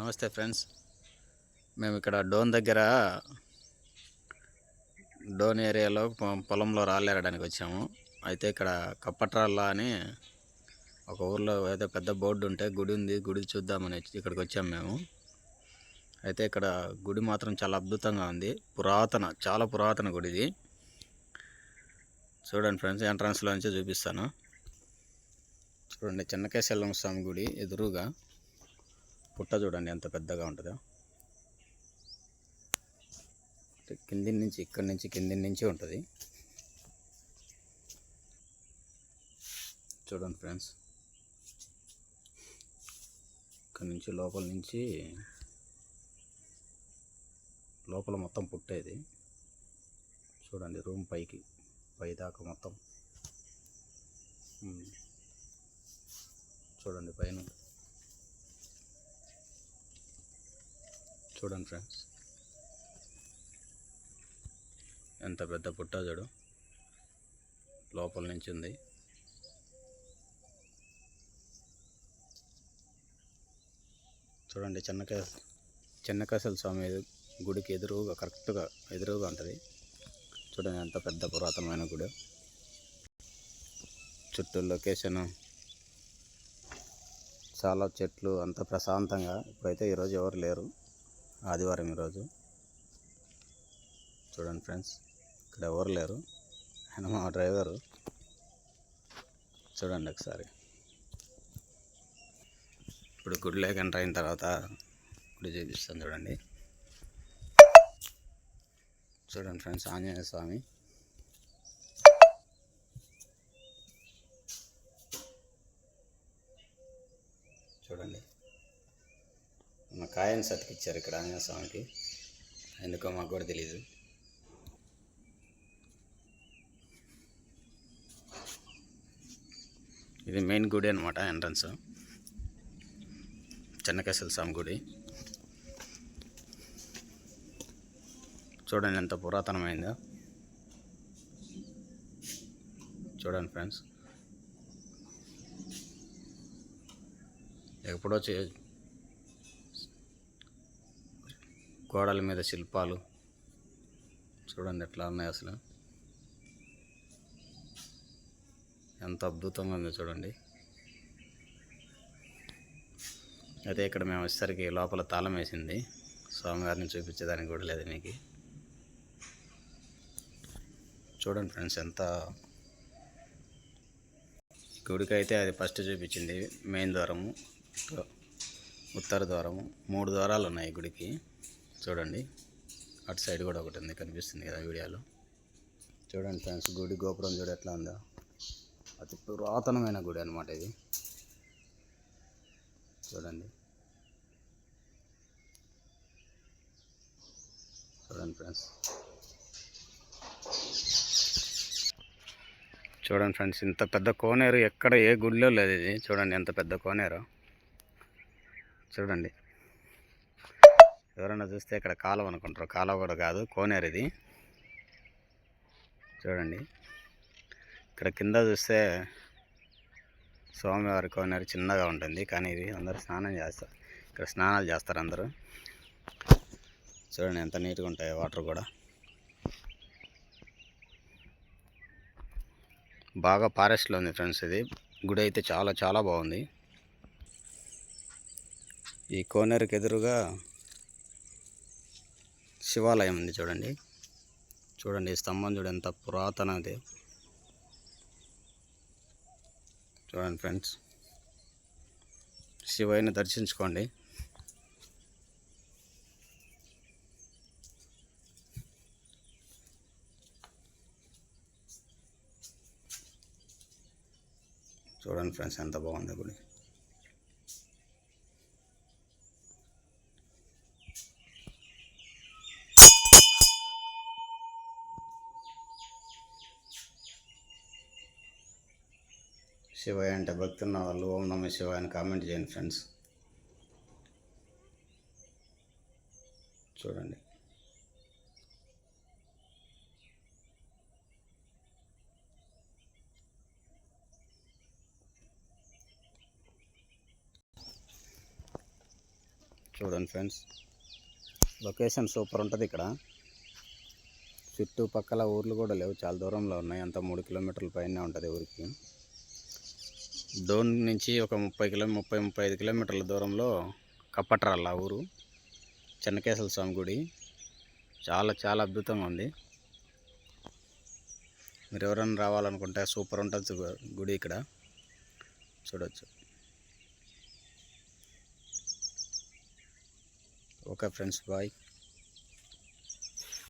నమస్తే ఫ్రెండ్స్. మేము ఇక్కడ డోన్ దగ్గర డోన్ ఏరియాలో పొలంలో రాళ్ళేరడానికి వచ్చాము. అయితే ఇక్కడ కప్పట్రాళ్ళ అని ఒక ఊర్లో ఏదో పెద్ద బోర్డు ఉంటే గుడి ఉంది, గుడి చూద్దామని ఇక్కడికి వచ్చాము మేము. అయితే ఇక్కడ గుడి మాత్రం చాలా అద్భుతంగా ఉంది. చాలా పురాతన గుడి ఇది. చూడండి ఫ్రెండ్స్, ఎంట్రన్స్లో నుంచి చూపిస్తాను. చూడండి, చెన్నకేశవ స్వామి గుడి ఎదురుగా పుట్ట చూడండి ఎంత పెద్దగా ఉంటుందో. కింది నుంచి ఉంటుంది. చూడండి ఫ్రెండ్స్, ఇక్కడ నుంచి లోపల మొత్తం పుట్టేది. చూడండి, రూమ్ పై దాకా మొత్తం చూడండి పైన. చూడండి ఫ్రెండ్స్, ఎంత పెద్ద పుట్ట చూడు, లోపల నుంచి ఉంది. చూడండి, చెన్నకేశవ స్వామి గుడికి కరెక్ట్గా ఎదురుగా ఉంటుంది. చూడండి ఎంత పెద్ద పురాతనమైన గుడి. చుట్టూ లొకేషను, చాలా చెట్లు, అంత ప్రశాంతంగా. ఇప్పుడైతే ఈరోజు ఎవరు లేరు, ఆదివారం ఈరోజు. చూడండి ఫ్రెండ్స్, ఇక్కడ ఎవరు లేరు, ఆయన మా డ్రైవరు. చూడండి ఒకసారి. ఇప్పుడు గుడిలోకి ఎంటర్ అయిన తర్వాత గుడి చూపిస్తాను. చూడండి ఫ్రెండ్స్, ఆంజనేయ స్వామి. చూడండి, మన కాయని సతికిచ్చారు ఇక్కడ ఆంజనేయ స్వామికి. ఎందుకో మాకు కూడా తెలీదు. ఇది మెయిన్ గుడి అనమాట, ఎంట్రన్స్. చెన్నకేశవ స్వామి గుడి. చూడండి ఎంత పురాతనమైందో. చూడండి ఫ్రెండ్స్, ఎప్పుడో గోడల మీద శిల్పాలు చూడండి ఎట్లా ఉన్నాయి, అసలు ఎంత అద్భుతంగా ఉందో చూడండి. అయితే ఇక్కడ మేము వచ్చేసరికి లోపల తాళం వేసింది. స్వామివారిని చూపించేదానికి కూడా లేదు మీకు. చూడండి ఫ్రెండ్స్, ఎంత గుడికి అయితే అది ఫస్ట్ చూపించింది మెయిన్ ద్వారము, ఉత్తర ద్వారము. 3 ద్వారాలు ఉన్నాయి గుడికి. చూడండి, అటు సైడ్ కూడా ఒకటి ఉంది, కనిపిస్తుంది కదా వీడియోలో. చూడండి ఫ్రెండ్స్, గుడి గోపురం చూడ ఎట్లా ఉందో. అతి పురాతనమైన గుడి అనమాట ఇది. చూడండి ఫ్రెండ్స్. చూడండి ఫ్రెండ్స్, ఇంత పెద్ద కోనేరు ఎక్కడ ఏ గుడిలో లేదు ఇది. చూడండి ఎంత పెద్ద కోనేరు. చూడండి, ఎవరైనా చూస్తే ఇక్కడ కాలువ అనుకుంటారు, కాలువ కూడా కాదు, కోనేరు ఇది. చూడండి, ఇక్కడ కింద చూస్తే స్వామివారి కోనేరు చిన్నగా ఉంటుంది, కానీ ఇది అందరూ ఇక్కడ స్నానాలు చేస్తారు అందరూ. చూడండి ఎంత నీట్గా ఉంటాయి వాటర్ కూడా. బాగా ఫారెస్ట్లో ఉంది ఫ్రెండ్స్ ఇది. గుడి అయితే చాలా చాలా బాగుంది. ఈ కోనేరుకి ఎదురుగా శివాలయం ఉంది. చూడండి ఈ స్తంభం చూడండి ఎంత పురాతనది. చూడండి ఫ్రెండ్స్, శివయ్యని దర్శించుకోండి. చూడండి ఫ్రెండ్స్, ఎంత బాగుంది గుడి. శివయ్య అంటే భక్తి ఉన్న వాళ్ళు ఓం నమః శివాయ అని కామెంట్ చేయండి ఫ్రెండ్స్. చూడండి, చూడండి ఫ్రెండ్స్, లొకేషన్ సూపర్ ఉంటుంది ఇక్కడ. చుట్టుపక్కల ఊర్లు కూడా లేవు, చాలా దూరంలో ఉన్నాయి. అంత 3 కిలోమీటర్ల పైనే ఉంటుంది ఊరికి. డోన్ నుంచి ఒక 35 కిలోమీటర్ల దూరంలో కప్పట్రాళ్ళ ఊరు. చెన్నకేశవ స్వామి గుడి చాలా చాలా అద్భుతంగా ఉంది. మీరు ఎవరైనా రావాలనుకుంటే సూపర్ ఉంటుంది గుడి ఇక్కడ చూడవచ్చు. Okay friends, bye.